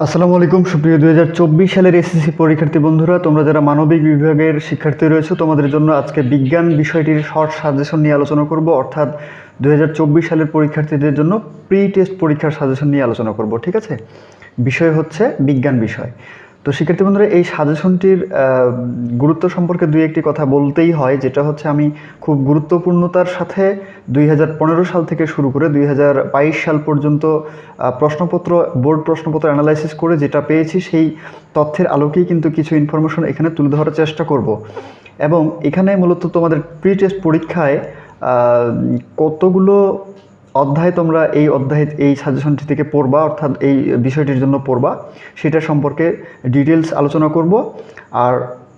আসসালামু আলাইকুম সুপ্রিয় 2024 সালের এসএসসি পরীক্ষার্থী বন্ধুরা, তোমরা যারা মানবিক বিভাগের শিক্ষার্থী রয়েছে তোমাদের জন্য আজকে বিজ্ঞান বিষয়টির শর্ট সাজেশন নিয়ে আলোচনা করব। অর্থাৎ 2024 সালের পরীক্ষার্থীদের জন্য প্রি টেস্ট পরীক্ষার সাজেশন নিয়ে আলোচনা করব। ঠিক আছে, বিষয় হচ্ছে বিজ্ঞান বিষয়। তো শিক্ষার্থী বন্ধুরা, এই সাজেশনটির গুরুত্ব সম্পর্কে দুই একটি কথা বলতেই হয়, যেটা হচ্ছে আমি খুব গুরুত্বপূর্ণতার সাথে 2015 সাল থেকে শুরু করে 2022 সাল পর্যন্ত প্রশ্নপত্র বোর্ড প্রশ্নপত্র অ্যানালাইসিস করে যেটা পেয়েছি সেই তথ্যের আলোকেই কিন্তু কিছু ইনফরমেশন এখানে তুলে ধরার চেষ্টা করব। এবং এখানে মূলত তোমাদের প্রি টেস্ট পরীক্ষায় কতগুলো অধ্যায় তোমরা এই সাজেশনটি থেকে পড়বা, অর্থাৎ এই বিষয়টির জন্য পড়বা, সেটা সম্পর্কে ডিটেলস আলোচনা করব। আর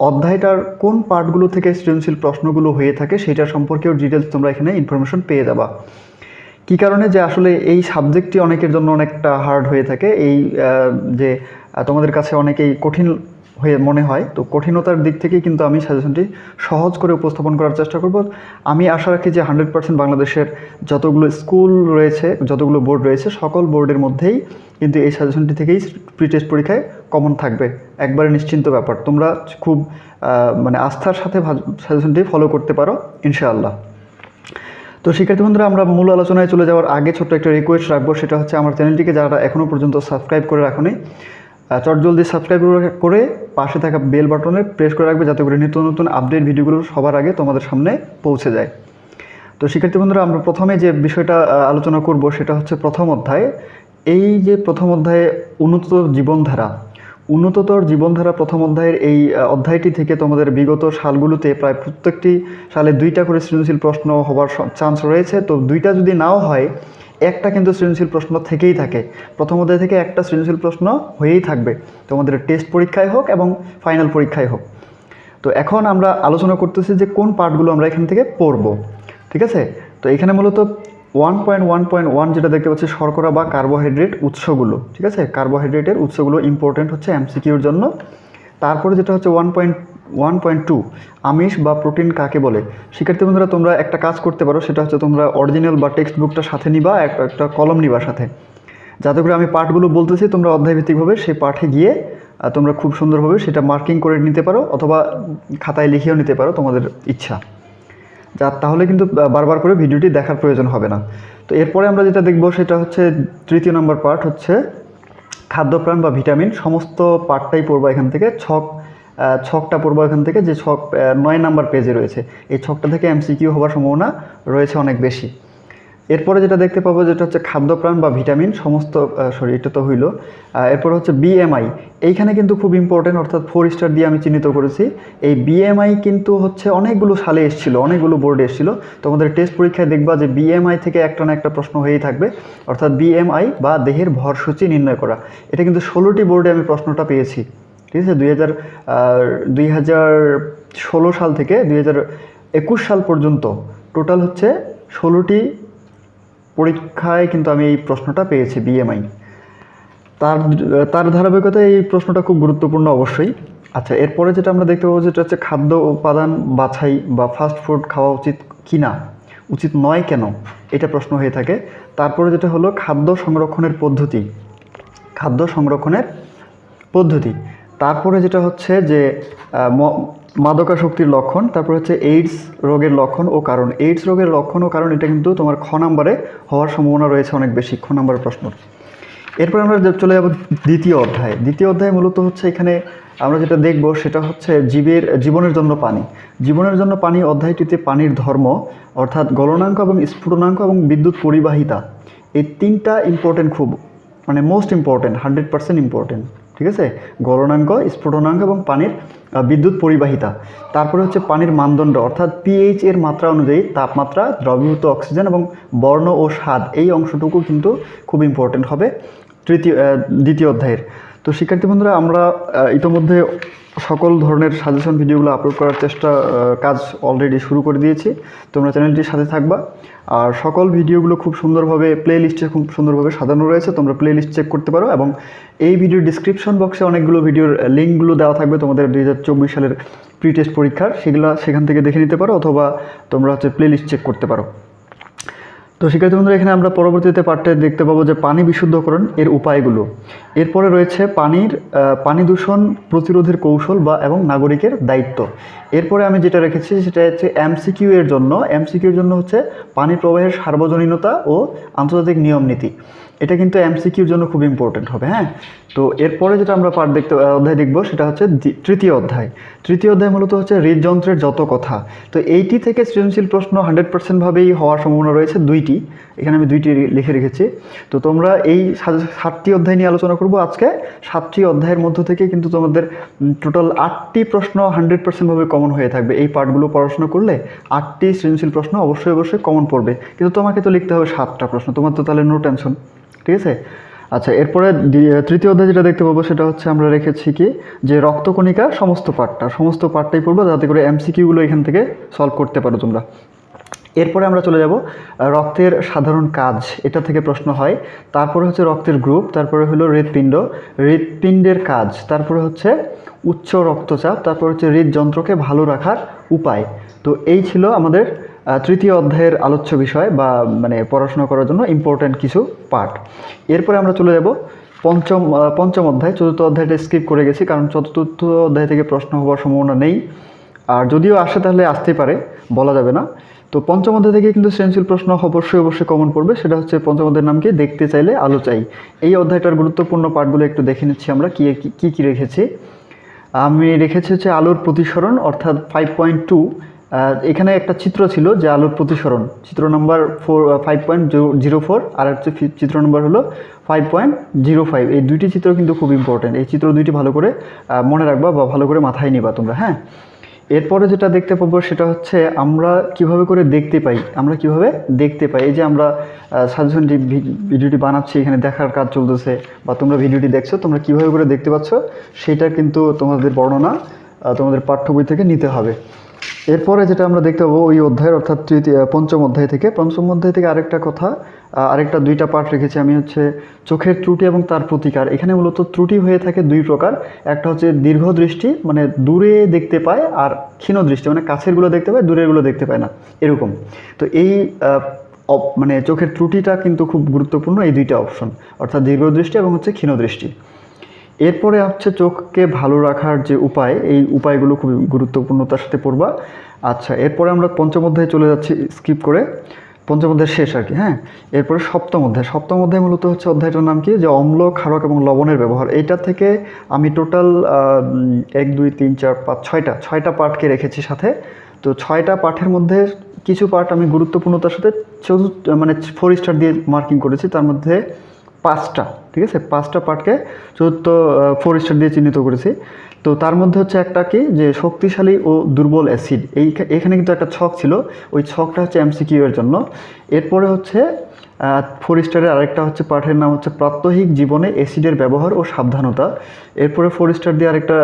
অধ্যায়টার কোন পার্টগুলো থেকে সৃজনশীল প্রশ্নগুলো হয়ে থাকে সেটার সম্পর্কেও ডিটেলস তোমরা এখানে ইনফরমেশন পেয়ে যাবা। কী কারণে যে আসলে এই সাবজেক্টটি অনেকের জন্য অনেকটা হার্ড হয়ে থাকে, এই যে তোমাদের কাছে অনেকেই কঠিন হয়ে মনে হয়, তো কঠিনতার দিক থেকে কিন্তু আমি সাজেশনটি সহজ করে উপস্থাপন করার চেষ্টা করব। আমি আশা রাখি যে 100% বাংলাদেশের যতগুলো স্কুল রয়েছে, যতগুলো বোর্ড রয়েছে, সকল বোর্ডের মধ্যেই কিন্তু এই সাজেশনটি থেকেই প্রি টেস্ট পরীক্ষায় কমন থাকবে, একবারে নিশ্চিন্ত ব্যাপার। তোমরা খুব আস্থার সাথে সাজেশনটি ফলো করতে পারো ইনশাআল্লাহ। তো শিক্ষার্থী বন্ধুরা, আমরা মূল আলোচনায় চলে যাওয়ার আগে ছোট্ট একটা রিকোয়েস্ট রাখবো, সেটা হচ্ছে আমার চ্যানেলটিকে যারা এখনও পর্যন্ত সাবস্ক্রাইব করে রাখোনি, চটজলদি সাবস্ক্রাইব করে পাশে থাকা বেল বাটনে প্রেস করে রাখবে, যাতে করে নিত্য নতুন আপডেট ভিডিওগুলো সবার আগে তোমাদের সামনে পৌঁছে যায়। তো শিক্ষার্থী বন্ধুরা, আমরা প্রথমে যে বিষয়টা আলোচনা করব সেটা হচ্ছে প্রথম অধ্যায়। এই যে প্রথম অধ্যায়ে উন্নততর জীবনধারা প্রথম অধ্যায়ের এই অধ্যায়টি থেকে তোমাদের বিগত সালগুলোতে প্রায় প্রত্যেকটি সালে 2টা করে সৃজনশীল প্রশ্ন হবার চান্স রয়েছে। তো 2টা যদি নাও হয়, একটা কিন্তু সৃজনশীল প্রশ্ন থেকেই থাকে। প্রথম অধ্যায় থেকে একটা সৃজনশীল প্রশ্ন হয়েই থাকবে, তোমাদের টেস্ট পরীক্ষায় হোক এবং ফাইনাল পরীক্ষায় হোক। তো এখন আমরা আলোচনা করতেছি যে কোন পার্টগুলো আমরা এখান থেকে পড়ব। ঠিক আছে, তো এখানে মূলত 1.1.1 যেটা দেখতে পাচ্ছি, শর্করা বা কার্বোহাইড্রেট উৎসগুলো। ঠিক আছে, কার্বোহাইড্রেটের উৎসগুলো ইম্পর্টেন্ট হচ্ছে এমসিকিউর জন্য। তারপরে যেটা হচ্ছে 1.2 আমিষ বা প্রোটিন কাকে বলে। শিক্ষার্থী বন্ধুরা, তোমরা একটা কাজ করতে পারো, সেটা হচ্ছে তোমরা অরিজিনাল বা টেক্সট বুকটা সাথে নিবা, একটা কলম নিবা সাথে, যাতে করে আমি পার্টগুলো বলতেছি তোমরা অধ্যায়ভিত্তিকভাবে সেই পাঠে গিয়ে তোমরা খুব সুন্দরভাবে সেটা মার্কিং করে নিতে পারো, অথবা খাতায় লিখেও নিতে পারো, তোমাদের ইচ্ছা। তাহলে কিন্তু বারবার করে ভিডিওটি দেখার প্রয়োজন হবে না। তো এরপরে আমরা যেটা দেখব সেটা হচ্ছে 3য় নম্বর পার্ট, হচ্ছে খাদ্যপ্রাণ বা ভিটামিন। সমস্ত পার্টটাই পড়বো এখান থেকে, ছকটা পড়বো এখান থেকে, যে ছক 9 নাম্বার পেজে রয়েছে। এই ছকটা থেকে এমসিকিউ হওয়ার সম্ভাবনা রয়েছে অনেক বেশি। এরপরে যেটা দেখতে পাবো যেটা হচ্ছে খাদ্যপ্রাণ বা ভিটামিন সমস্ত, এটা তো হইল। এরপর হচ্ছে বিএমআই। এইখানে কিন্তু খুব ইম্পর্টেন্ট, অর্থাৎ 4 স্টার দিয়ে আমি চিহ্নিত করেছি। এই বিএমআই কিন্তু হচ্ছে অনেকগুলো সালে এসেছিলো, অনেকগুলো বোর্ডে এসেছিলো। তোমাদের টেস্ট পরীক্ষায় দেখবা যে বিএমআই থেকে একটা না একটা প্রশ্ন হয়েই থাকবে, অর্থাৎ বিএমআই বা দেহের ভরসূচি নির্ণয় করা। এটা কিন্তু 16টি বোর্ডে আমি প্রশ্নটা পেয়েছি। ঠিক আছে, 2016 সাল থেকে 2021 সাল পর্যন্ত টোটাল হচ্ছে 16টি পরীক্ষায় কিন্তু আমি এই প্রশ্নটা পেয়েছি, বিএমআই। তার ধারাবাহিকতায় এই প্রশ্নটা খুব গুরুত্বপূর্ণ অবশ্যই। আচ্ছা, এরপরে যেটা আমরা দেখতে পাবো যেটা হচ্ছে খাদ্য উপাদান বাছাই বা ফাস্ট ফুড খাওয়া উচিত কি না, উচিত নয় কেন, এটা প্রশ্ন হয়ে থাকে। তারপরে যেটা হলো খাদ্য সংরক্ষণের পদ্ধতি। তারপরে যেটা হচ্ছে যে মাদকাসক্তির লক্ষণ। তারপর হচ্ছে এইডস রোগের লক্ষণ ও কারণ। এইডস রোগের লক্ষণ ও কারণ, এটা কিন্তু তোমার খ নাম্বারে হওয়ার সম্ভাবনা রয়েছে অনেক বেশি, খ নাম্বারের প্রশ্ন। এরপর আমরা চলে যাব দ্বিতীয় অধ্যায়। মূলত হচ্ছে এখানে আমরা যেটা দেখব সেটা হচ্ছে জীবনের জন্য পানি। অধ্যায়টিতে পানির ধর্ম, অর্থাৎ গলনাঙ্ক এবং স্ফুটনাঙ্ক এবং বিদ্যুৎ পরিবাহিতা, এই 3টা ইম্পর্টেন্ট, খুব মোস্ট ইম্পর্টেন্ট, 100% ইম্পর্টেন্ট। ঠিক আছে, গলনাঙ্ক, স্ফুটনাঙ্ক এবং পানির বিদ্যুৎ পরিবাহিতা। তারপরে হচ্ছে পানির মানদণ্ড, অর্থাৎ পিএইচ এর মাত্রা অনুযায়ী তাপমাত্রা, দ্রবীভূত অক্সিজেন এবং বর্ণ ও স্বাদ, এই অংশটুকু কিন্তু খুব ইম্পর্টেন্ট হবে দ্বিতীয় অধ্যায়ের। তো শিক্ষার্থী বন্ধুরা, আমরা ইতোমধ্যে সকল ধরনের সাজেশন ভিডিওগুলো আপলোড করার কাজ অলরেডি শুরু করে দিয়েছি। তোমরা চ্যানেলটির সাথে থাকবা। আর সকল ভিডিওগুলো খুব সুন্দরভাবে খুব সুন্দরভাবে সাজানো রয়েছে, তোমরা প্লে লিস্ট চেক করতে পারো। এবং এই ভিডিওর ডিসক্রিপশন বক্সে অনেকগুলো ভিডিওর লিঙ্কগুলো দেওয়া থাকবে তোমাদের 2024 সালের প্রি টেস্ট পরীক্ষার, সেখান থেকে দেখে নিতে পারো, অথবা তোমরা হচ্ছে প্লে লিস্ট চেক করতে পারো। তো শিক্ষার্থী বন্ধুরা, এখানে আমরা পরবর্তীতে পাঠে দেখতে পাবো যে পানি বিশুদ্ধকরণ এর উপায়গুলো। এরপরে রয়েছে পানি দূষণ প্রতিরোধের কৌশল এবং নাগরিকের দায়িত্ব। এরপরে আমি যেটা রেখেছি সেটা হচ্ছে এমসিকিউ এর জন্য হচ্ছে পানি প্রবাহের সার্বজনীনতা ও আন্তর্জাতিক নিয়ম নীতি। এটা কিন্তু এমসিকিউর জন্য খুব ইম্পর্টেন্ট হবে। হ্যাঁ, তো এরপরে যেটা আমরা অধ্যায় দেখব সেটা হচ্ছে তৃতীয় অধ্যায় মূলত হচ্ছে হৃদযন্ত্রের যত কথা। তো এইটি থেকে সৃজনশীল প্রশ্ন 100% ভাবেই হওয়ার সম্ভাবনা রয়েছে দুইটি। এখানে আমি দুইটি লিখে রেখেছি। তো তোমরা এই 7টি অধ্যায় নিয়ে আলোচনা করব আজকে। 7টি অধ্যায়ের মধ্য থেকে কিন্তু তোমাদের টোটাল 8টি প্রশ্ন 100% ভাবে কমন হয়ে থাকবে। এই পার্টগুলো পড়াশোনা করলে 8টি সৃজনশীল প্রশ্ন অবশ্যই কমন পড়বে। কিন্তু তোমাকে তো লিখতে হবে 7টা প্রশ্ন, তোমার তো তাহলে নো টেনশন। ঠিক আছে। আচ্ছা, এরপরে তৃতীয় অধ্যায় যেটা দেখতে পাবো সেটা হচ্ছে আমরা রেখেছি কি যে রক্তকণিকা সমস্ত পার্টটাই পড়বো, যাতে করে এমসিকিউগুলো এখান থেকে সলভ করতে পারো তোমরা। এরপরে আমরা চলে যাব রক্তের সাধারণ কাজ, এটা থেকে প্রশ্ন হয়। তারপরে হচ্ছে রক্তের গ্রুপ, তারপরে হলো হৃৎপিণ্ডের কাজ, তারপরে হচ্ছে উচ্চ রক্তচাপ, তারপর হচ্ছে হৃদযন্ত্রকে ভালো রাখার উপায়। তো এই ছিল আমাদের তৃতীয় অধ্যায়ের আলোচ্য বিষয় বা পড়াশোনা করার জন্য ইম্পর্ট্যান্ট কিছু পার্ট। এরপরে আমরা চলে যাব পঞ্চম অধ্যায়। চতুর্থ অধ্যায়টা স্কিপ করে গেছি, কারণ চতুর্থ অধ্যায় থেকে প্রশ্ন হওয়ার সম্ভাবনা নেই, আর যদিও আসে তাহলে আসতেই পারে, বলা যাবে না। তো পঞ্চম অধ্যায় থেকে কিন্তু সৃজনশীল প্রশ্ন অবশ্যই কমন পড়বে। সেটা হচ্ছে পঞ্চম অধ্যায়ের নাম কি, দেখতে চাইলে আলো চাই। এই অধ্যায়টার গুরুত্বপূর্ণ পার্টগুলো একটু দেখে নিচ্ছি আমরা কি রেখেছি। আমি রেখেছি হচ্ছে আলোর প্রতিসরণ, অর্থাৎ 5.2। এখানে একটা চিত্র ছিল যে আলোর প্রতিসরণ, চিত্র নাম্বার 5.04, আর হচ্ছে চিত্র নাম্বার হলো 5.05। এই দুইটি চিত্র কিন্তু খুব ইম্পর্টেন্ট। এই চিত্র দুইটি ভালো করে মনে রাখবা বা ভালো করে মাথায় নিবা তোমরা। হ্যাঁ, এরপরে যেটা দেখতে পাবো সেটা হচ্ছে আমরা কিভাবে দেখতে পাই। এই যে আমরা সাজেশন ভিডিওটি বানাচ্ছি, এখানে দেখার কাজ চলতেছে বা তোমরা ভিডিওটি দেখছো, তোমরা কিভাবে করে দেখতে পাচ্ছ সেটা কিন্তু তোমাদের বর্ণনা তোমাদের পাঠ্য বই থেকে নিতে হবে। এরপরে যেটা আমরা দেখতে পাবো ওই অধ্যায়ের, অর্থাৎ পঞ্চম অধ্যায় থেকে আরেকটা দুইটা পার্ট রেখেছি আমি, হচ্ছে চোখের ত্রুটি এবং তার প্রতিকার। এখানে মূলত ত্রুটি হয়ে থাকে দুই প্রকার। একটা হচ্ছে দীর্ঘ দৃষ্টি, দূরে দেখতে পায়, আর ক্ষীণ দৃষ্টি, কাছেরগুলো দেখতে পায়, দূরেরগুলো দেখতে পায় না, এরকম। তো এই চোখের ত্রুটিটা কিন্তু খুব গুরুত্বপূর্ণ, এই দুইটা অপশন, অর্থাৎ দীর্ঘ দৃষ্টি এবং হচ্ছে ক্ষীণ দৃষ্টি। এরপরে হচ্ছে চোখকে ভালো রাখার যে উপায়, এই উপায়গুলো খুব গুরুত্বপূর্ণতার সাথে পড়বা। আচ্ছা, এরপরে আমরা পঞ্চম অধ্যায়ে চলে যাচ্ছি স্কিপ করে, পঞ্চম অধ্যায় শেষ আর কি। হ্যাঁ, এরপরে সপ্তম অধ্যায় মূলত হচ্ছে অধ্যায়টার নাম কি, যে অম্ল, ক্ষারক এবং লবণের ব্যবহার। এইটা থেকে আমি টোটাল 1 2 3 4 5 6টা পার্টকে রেখেছি সাথে। তো 6টা পাঠের মধ্যে কিছু পার্ট আমি গুরুত্বপূর্ণতার সাথে 4 স্টার দিয়ে মার্কিং করেছি, তার মধ্যে 5টা, ঠিক আছে, 5টা পার্টকে 4 স্টার দিয়ে চিহ্নিত করেছি। তো তার মধ্যে হচ্ছে একটা কি, যে শক্তিশালী ও দুর্বল অ্যাসিড। এখানে কিন্তু একটা ছক ছিল, ওই ছকটা হচ্ছে এমসিকিউ এর জন্য। এরপরে হচ্ছে 4 স্টারের আরেকটা হচ্ছে পাঠের নাম হচ্ছে প্রাত্যহিক জীবনে অ্যাসিডের ব্যবহার ও সাবধানতা। এরপরে 4 স্টার দিয়ে আরেকটা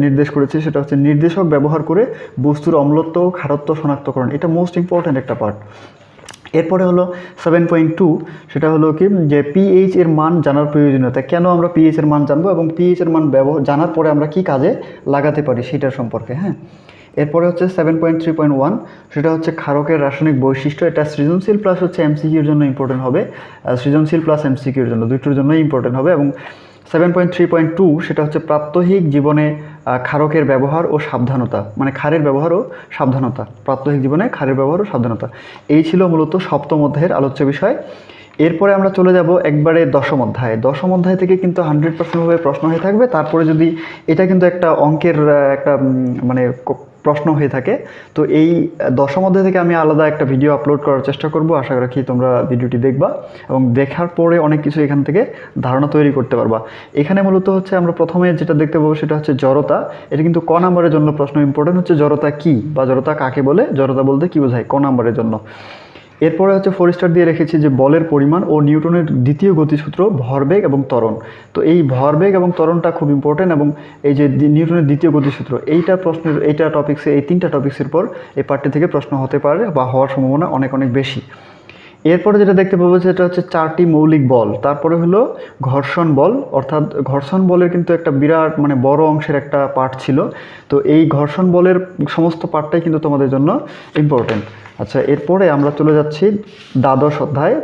নির্দেশ করেছি, সেটা হচ্ছে নির্দেশক ব্যবহার করে বস্তুর অম্লত্ব ও ক্ষারত্ব শনাক্তকরণ। এটা মোস্ট ইম্পর্ট্যান্ট একটা পার্ট। এরপরে হলো 7.2, সেটা হলো কি, যে পিএইচ এর মান জানার প্রয়োজনীয়তা। কেন আমরা পিএইচ এর মান জানবো এবং পিএইচ এর মান জানার পরে আমরা কি কাজে লাগাতে পারি সেটার সম্পর্কে। হ্যাঁ, এরপরে হচ্ছে 7.3.1, সেটা হচ্ছে ক্ষারকের রাসায়নিক বৈশিষ্ট্য। এটা সৃজনশীল প্লাস হচ্ছে এমসিকিউর জন্য ইম্পর্টেন্ট হবে, সৃজনশীল প্লাস এমসিকিউর জন্য দুটোর জন্যই ইম্পর্টেন্ট হবে। এবং 7.3.2, সেটা হচ্ছে প্রাত্যহিক জীবনে ক্ষারকের ব্যবহার ও সাবধানতা, ক্ষারের ব্যবহার ও সাবধানতা, প্রাত্যহিক জীবনে ক্ষারের ব্যবহার ও সাবধানতা। এই ছিল মূলত সপ্তম অধ্যায়ের আলোচ্য বিষয়। এরপরে আমরা চলে যাব একবারে দশম অধ্যায় থেকে কিন্তু 100% ভাবে প্রশ্ন হয়ে থাকবে। তারপরে যদি এটা কিন্তু একটা অঙ্কের একটা প্রশ্ন হয়ে থাকে, তো এই দশম অধ্যায় থেকে আমি আলাদা একটা ভিডিও আপলোড করার চেষ্টা করব। আশা রাখি তোমরা ভিডিওটি দেখবা এবং দেখার পরে অনেক কিছু এখান থেকে ধারণা তৈরি করতে পারবা। এখানে মূলত হচ্ছে আমরা প্রথমে যেটা দেখতে পাবো সেটা হচ্ছে জড়তা। এটা কিন্তু ক নাম্বারের জন্য প্রশ্ন ইম্পর্টেন্ট, হচ্ছে জড়তা কি বা জড়তা কাকে বলে, জড়তা বলতে কি বোঝায়, ক নাম্বারের জন্য। এরপরে হচ্ছে 4 স্টার দিয়ে রেখেছি যে বলের পরিমাণ ও নিউটনের দ্বিতীয় গতিসূত্র, ভরবেগ এবং ত্বরণ। তো এই ভরবেগ এবং ত্বরণটা খুব ইম্পর্টেন্ট, এবং এই যে নিউটনের দ্বিতীয় গতিসূত্র, এইটা টপিক্সে, এই 3টা টপিক্সের পর এই পার্টটি থেকে প্রশ্ন হতে পারে বা হওয়ার সম্ভাবনা অনেক বেশি। এরপরে যেটা দেখতে পাবো সেটা হচ্ছে 4টি মৌলিক বল। তারপরে হলো ঘর্ষণ বল, অর্থাৎ ঘর্ষণ বলের কিন্তু একটা বিরাট বড় অংশের একটা পার্ট ছিল। তো এই ঘর্ষণ বলের সমস্ত পার্টটাই কিন্তু তোমাদের জন্য ইম্পর্টেন্ট। আচ্ছা, এরপরে আমরা চলে যাচ্ছি দ্বাদশ অধ্যায়।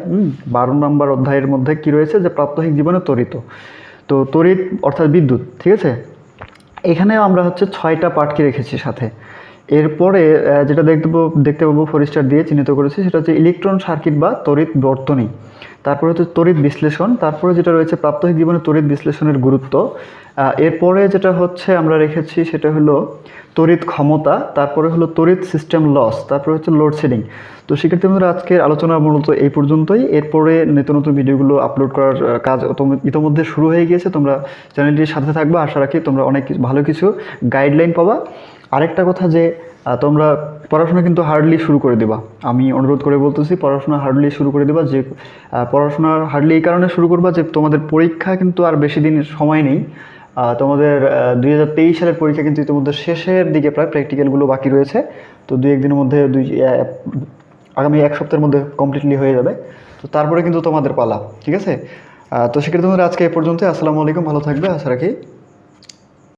12 নম্বর অধ্যায়ের মধ্যে কি রয়েছে, যে প্রাত্যহিক জীবনে তড়িৎ। তো তড়িৎ অর্থাৎ বিদ্যুৎ, ঠিক আছে। এখানেও আমরা হচ্ছে 6টা পাঠকে রেখেছি সাথে। এরপরে যেটা দেখতে পাবো ফোর স্টার দিয়ে চিহ্নিত করেছি, সেটা হচ্ছে ইলেকট্রন সার্কিট বা তড়িৎ বর্তনী। তারপরে হচ্ছে তড়িৎ বিশ্লেষণ। তারপরে যেটা রয়েছে প্রাত্যহিক জীবনে তড়িৎ বিশ্লেষণের গুরুত্ব। এরপরে যেটা হচ্ছে আমরা রেখেছি সেটা হলো তড়িৎ ক্ষমতা। তারপরে হলো তড়িৎ সিস্টেম লস। তারপরে হচ্ছে লোডশেডিং। তো শিক্ষার্থী বন্ধুরা, আজকের আলোচনা মূলত এই পর্যন্তই। এরপরে নতুন নতুন ভিডিওগুলো আপলোড করার কাজ ইতোমধ্যে শুরু হয়ে গিয়েছে। তোমরা চ্যানেলটির সাথে থাকবে, আশা রাখি তোমরা অনেক ভালো কিছু গাইডলাইন পাবা। আরেকটা কথা, যে তোমরা পড়াশোনা কিন্তু হার্ডলি শুরু করে দিবা। আমি অনুরোধ করে বলতেছি, পড়াশোনা হার্ডলি শুরু করে দিবা। যে পড়াশোনা হার্ডলি এই কারণে শুরু করবা যে তোমাদের পরীক্ষা কিন্তু আর বেশি দিন সময় নেই। তোমাদের 2023 সালের পরীক্ষা কিন্তু ইতিমধ্যে শেষের দিকে, প্রায় প্র্যাকটিক্যালগুলো বাকি রয়েছে। তো 2-1 দিনের মধ্যে আগামী 1 সপ্তাহের মধ্যে কমপ্লিটলি হয়ে যাবে। তো তারপরে কিন্তু তোমাদের পালা, ঠিক আছে। তো সেক্ষেত্রে তোমরা আজকে এই পর্যন্ত। আসসালামু আলাইকুম, ভালো থাকবে আশা রাখি।